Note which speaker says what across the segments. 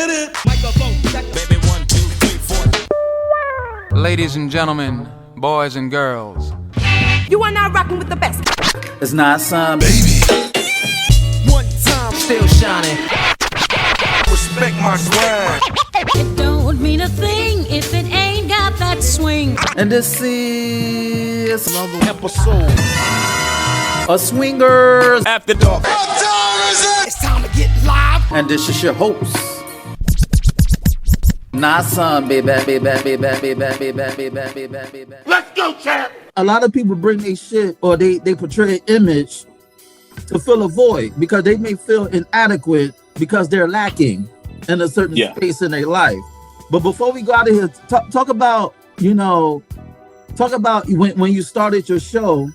Speaker 1: hit it. Microphone check. Baby, 1, 2, 3, 4.
Speaker 2: Ladies and gentlemen, boys and girls,
Speaker 3: you are now rocking with the best.
Speaker 4: It's not some
Speaker 1: Baby. One time,
Speaker 2: still shining.
Speaker 1: respect my swag.
Speaker 5: It don't mean a thing if it ain't got that swing.
Speaker 4: and this is
Speaker 1: Another episode.
Speaker 4: a swingers,
Speaker 1: After dark. What time is it? It's time to get live.
Speaker 4: and this is your host. Not some baby.
Speaker 1: Let's go, champ.
Speaker 6: A lot of people bring their shit or they portray an image to fill a void because they may feel inadequate because they're lacking in a certain space in their life. But before we go out of here, talk about, when you started your show.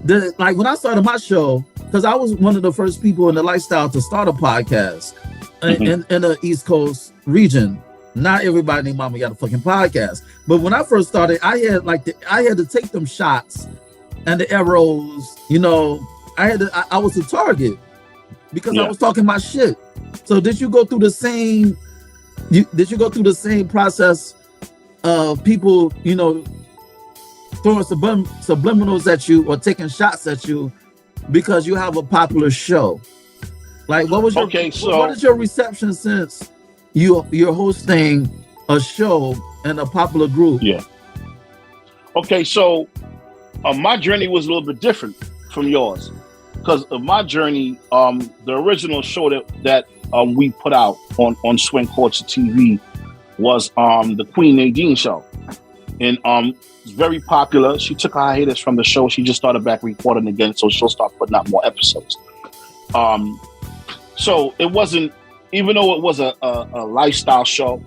Speaker 6: Like when I started my show, because I was one of the first people in the lifestyle to start a podcast in the East Coast region. Not everybody and their mama got a fucking podcast. But when I first started, I had to take them shots and the arrows, I was a target because I was talking my shit. So did you go through the same process of people, throwing subliminals at you or taking shots at you because you have a popular show? Like what is your reception since you're hosting a show in a popular group?
Speaker 7: Yeah. Okay, so my journey was a little bit different from yours because of my journey. The original show that we put out on Swing Culture TV was the Queen Nadine show, and it's very popular. She took a hiatus from the show. She just started back recording again, so she'll start putting out more episodes. So it wasn't, even though it was a lifestyle show,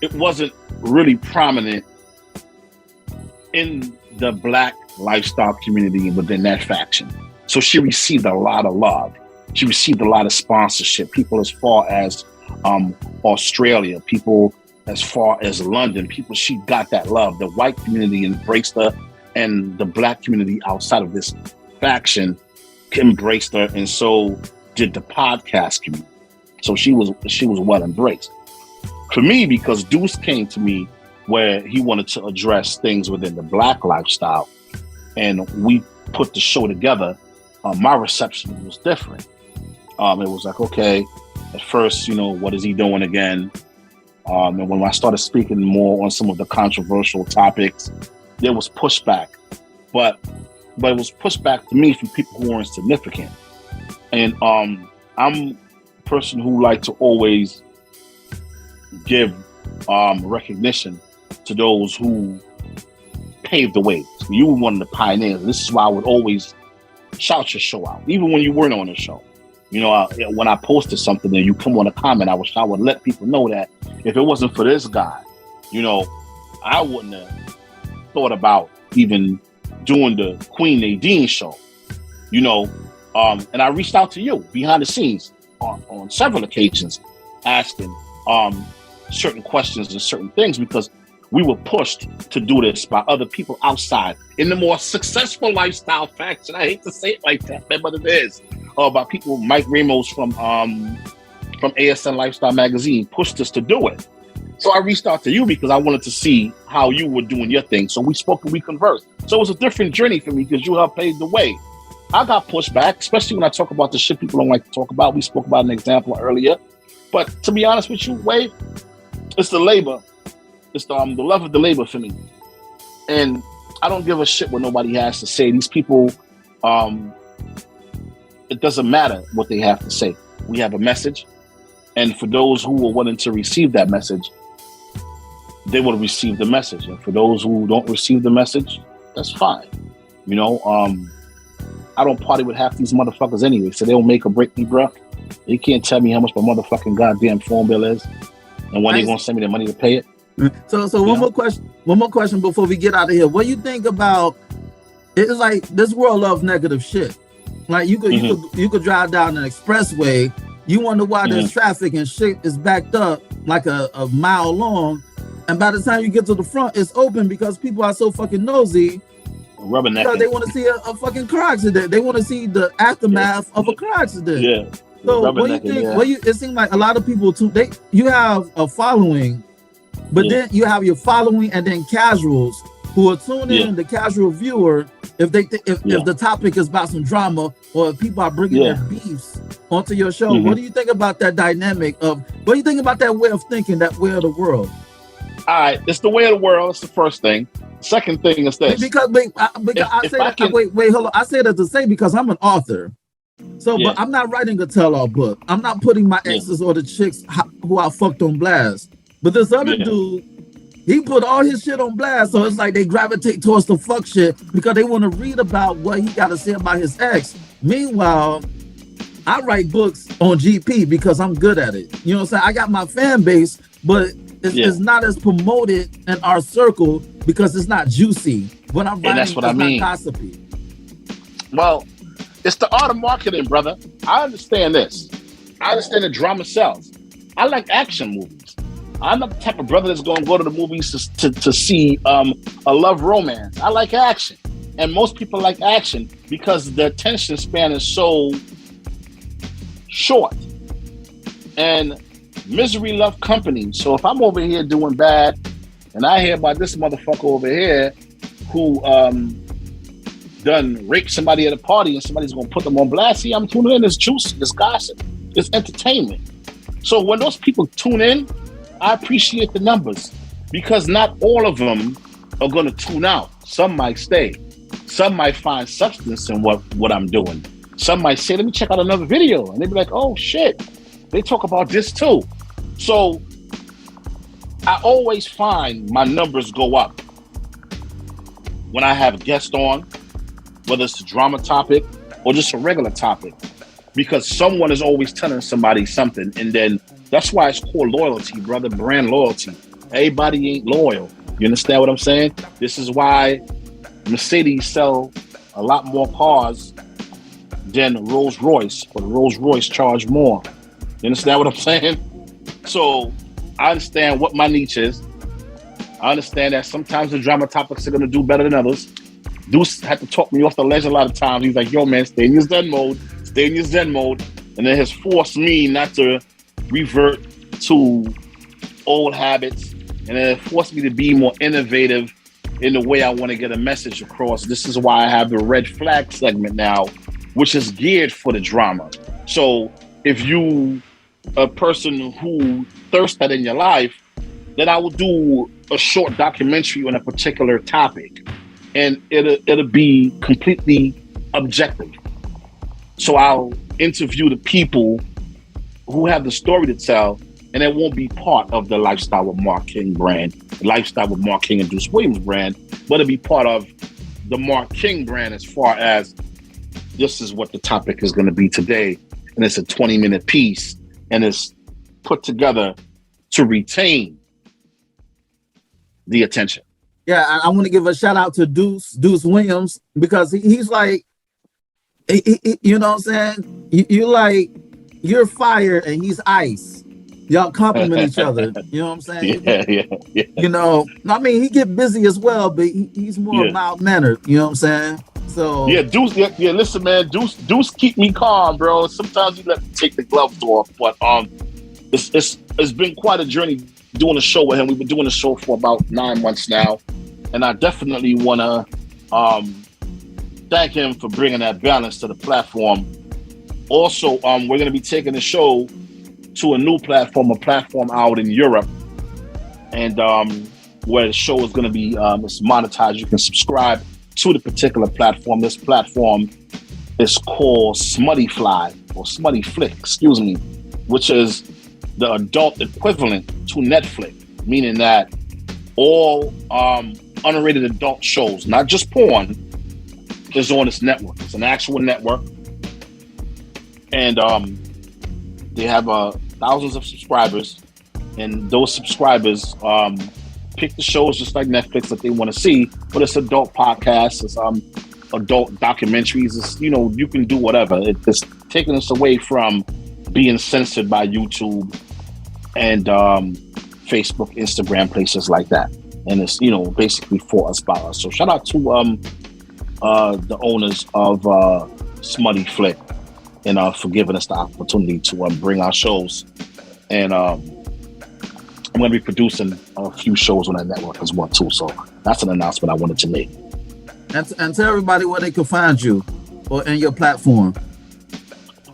Speaker 7: it wasn't really prominent in the Black lifestyle community within that faction. So she received a lot of love. She received a lot of sponsorship. People as far as Australia, people as far as London, she got that love. The white community embraced her, and the Black community outside of this faction embraced her, and so did the podcast community. So she was well embraced. For me, because Deuce came to me where he wanted to address things within the Black lifestyle, and we put the show together, my reception was different. It was like, okay, at first, what is he doing again? And when I started speaking more on some of the controversial topics, there was pushback. But it was pushback to me from people who weren't significant. And I'm a person who like to always give recognition to those who paved the way. So you were one of the pioneers. This is why I would always shout your show out, even when you weren't on the show. When I posted something and you come on a comment, I would let people know that if it wasn't for this guy, I wouldn't have thought about even doing the Queen Nadine show, and I reached out to you behind the scenes on several occasions, asking certain questions and certain things, because we were pushed to do this by other people outside in the more successful lifestyle faction. I hate to say it like that, but it is. By people, Mike Ramos from ASN Lifestyle Magazine pushed us to do it. So I reached out to you because I wanted to see how you were doing your thing. So we spoke and we conversed. So it was a different journey for me because you helped pave the way. I got pushed back, especially when I talk about the shit people don't like to talk about. We spoke about an example earlier. But to be honest with you, Wade, it's the labor. It's the love of the labor for me. And I don't give a shit what nobody has to say. These people, it doesn't matter what they have to say. We have a message. And for those who are willing to receive that message, they will receive the message. And for those who don't receive the message, that's fine. I don't party with half these motherfuckers anyway, so they don't make or break me, bro. They can't tell me how much my motherfucking goddamn phone bill is and when they're gonna send me the money to pay it.
Speaker 6: So one more question before we get out of here. What do you think about? It's like this world loves negative shit. Like you could drive down an expressway, you wonder why there's traffic and shit is backed up like a mile long, and by the time you get to the front, it's open because people are so fucking nosy. Because they want to see a fucking car accident. They want to see the aftermath of a car accident. So
Speaker 7: Rubber
Speaker 6: what do you
Speaker 7: necking,
Speaker 6: think?
Speaker 7: yeah.
Speaker 6: It seems like a lot of people too. You have a following, but
Speaker 7: Yeah.
Speaker 6: then you have your following and then casuals who will tune in.
Speaker 7: Yeah.
Speaker 6: The casual viewer, if the topic is about some drama or if people are bringing
Speaker 7: Yeah.
Speaker 6: their beefs onto your show,
Speaker 7: Mhm.
Speaker 6: what do you think about that dynamic of? What do you think about that way of thinking, that way of the world?
Speaker 7: All right, it's the way of the world. It's the first thing. Second thing is this.
Speaker 6: Because I
Speaker 7: if
Speaker 6: say
Speaker 7: I
Speaker 6: that.
Speaker 7: can-
Speaker 6: Wait, hold on. I say that to say because I'm an author. So,
Speaker 7: Yeah.
Speaker 6: but I'm not writing a tell-all book. I'm not putting my
Speaker 7: Yeah.
Speaker 6: exes or the chicks who I fucked on blast. But this other
Speaker 7: Yeah.
Speaker 6: dude, he put all his shit on blast. So it's like they gravitate towards the fuck shit because they want to read about what he got to say about his ex. Meanwhile, I write books on GP because I'm good at it. You know what I'm saying? I got my fan base, but it's not as promoted in our circle because it's not juicy. What I'm writing
Speaker 7: that's what
Speaker 6: is
Speaker 7: I mean.
Speaker 6: not gossipy.
Speaker 7: Well, it's the art of marketing, brother. I understand this. I understand the drama sells. I like action movies. I'm not the type of brother that's going to go to the movies to see a love romance. I like action. And most people like action because the attention span is so short. And misery love company. So if I'm over here doing bad and I hear about this motherfucker over here who done raped somebody at a party and somebody's gonna put them on blast, see, I'm tuning in. It's juicy, it's gossip, it's entertainment. So when those people tune in, I appreciate the numbers because not all of them are gonna tune out. Some might stay. Some might find substance in what I'm doing. Some might say, let me check out another video. And they'd be like, oh shit, they talk about this too. So I always find my numbers go up when I have guests on, whether it's a drama topic or just a regular topic, because someone is always telling somebody something. And then that's why it's called loyalty, brother, brand loyalty. Everybody ain't loyal. You understand what I'm saying? This is why Mercedes sell a lot more cars than Rolls Royce, but Rolls Royce charge more. You understand what I'm saying? So I understand what my niche is. I understand that sometimes the drama topics are going to do better than others. Deuce had to talk me off the ledge a lot of times. He's like, yo, man, stay in your Zen mode. Stay in your Zen mode. And it has forced me not to revert to old habits. And it forced me to be more innovative in the way I want to get a message across. This is why I have the red flag segment now, which is geared for the drama. So if you a person who thirsts that in your life, then I will do a short documentary on a particular topic, and it'll be completely objective. So I'll interview the people who have the story to tell, and it won't be part of the Lifestyle with Mark King brand, the Lifestyle with Mark King and Deuce Williams brand, but it'll be part of the Mark King brand as far as this is what the topic is going to be today, and it's a 20-minute piece, and it's put together to retain the attention.
Speaker 6: Yeah, I want to give a shout out to Deuce Williams because he's like, you know what I'm saying? You're fire and he's ice. Y'all compliment each other. You know what I'm saying?
Speaker 7: Yeah.
Speaker 6: You know, I mean, he get busy as well, but he's more mild mannered. You know what I'm saying? So
Speaker 7: yeah, Deuce. Yeah, listen, man, Deuce keep me calm, bro. Sometimes you let me take the gloves off, but it's been quite a journey doing a show with him. We've been doing the show for about 9 months now, and I definitely want to thank him for bringing that balance to the platform. Also, we're going to be taking the show to a new platform, a platform out in Europe, and where the show is going to be it's monetized. You can subscribe to the particular platform. This platform is called Smutty Fly, or Smutty Flick, excuse me, which is the adult equivalent to Netflix, meaning that all unrated adult shows, not just porn, is on this network. It's an actual network, and they have thousands of subscribers, and those subscribers pick the shows just like Netflix that they want to see, but it's adult podcasts, it's adult documentaries, it's, you know, you can do whatever. It's taking us away from being censored by YouTube and Facebook, Instagram, places like that. And it's, you know, basically for us, by us. So shout out to the owners of Smutty Flick. and for giving us the opportunity to bring our shows. And I'm going to be producing a few shows on that network as well too. So that's an announcement I wanted to make.
Speaker 6: And tell everybody where they can find you or in your platform.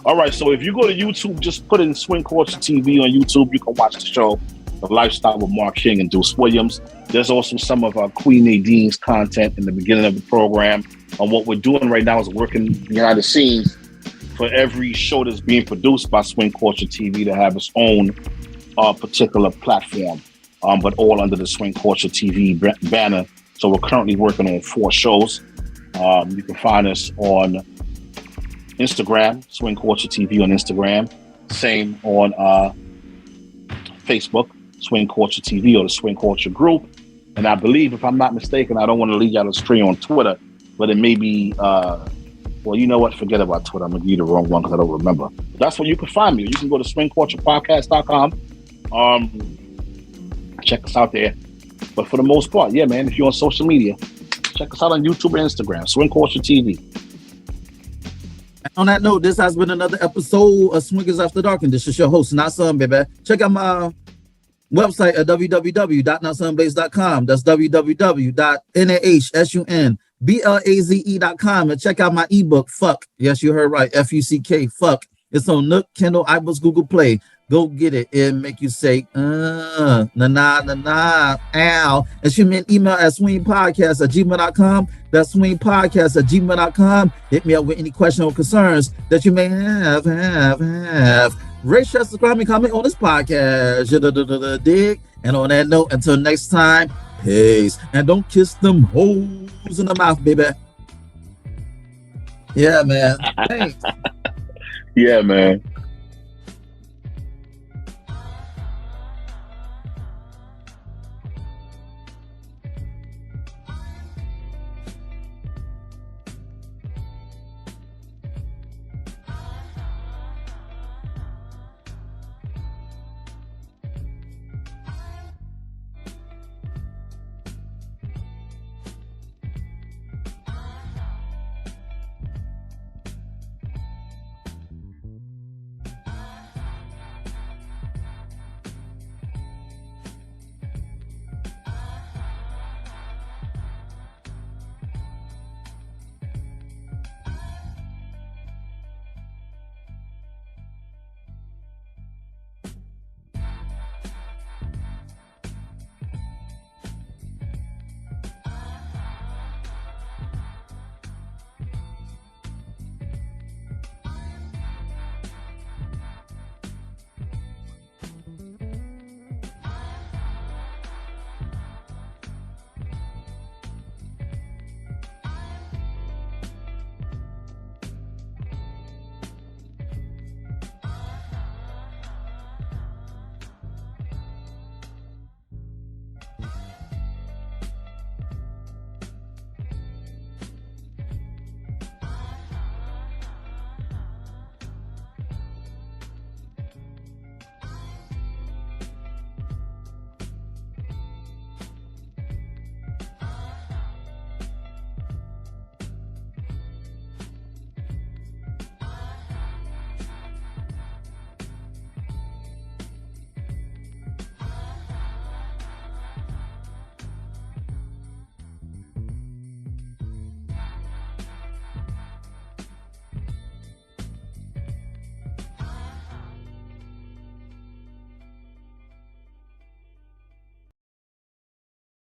Speaker 7: All right, so if you go to YouTube, just put in Swing Culture TV on YouTube. You can watch the show, The Lifestyle with Mark King and Deuce Williams. There's also some of Queen Nadine's content in the beginning of the program. And what we're doing right now is working behind the scenes for every show that's being produced by Swing Culture TV to have its own particular platform, but all under the Swing Culture TV banner. So we're currently working on 4 shows. You can find us on Instagram, Swing Culture TV on Instagram. Same on Facebook, Swing Culture TV or the Swing Culture Group. And I believe, if I'm not mistaken, I don't want to lead y'all astray on Twitter, but it may be, well, you know what? Forget about Twitter. I'm going to give you the wrong one because I don't remember. But that's where you can find me. You can go to swingculturepodcast.com. Check us out there. But for the most part, yeah, man, if you're on social media, check us out on YouTube and Instagram, Swing Culture TV.
Speaker 6: On that note, this has been another episode of Swingers After Dark, and this is your host, Not Son, baby. Check out my website at www.notsunblaze.com. That's www.nahsunblaze.com, and check out my ebook, Fuck. Yes, you heard right, F-U-C-K, Fuck. It's on Nook, Kindle, iBooks, Google Play. Go get it. It'll make you say, na na na na, ow. And shoot me an email at swingpodcast@gmail.com. That's swingpodcast@gmail.com. Hit me up with any questions or concerns that you may have. Rate, share, subscribe, and comment on this podcast. Dig. And on that note, until next time, peace. And don't kiss them hoes in the mouth, baby. Yeah, man. Thanks.
Speaker 7: Yeah, man.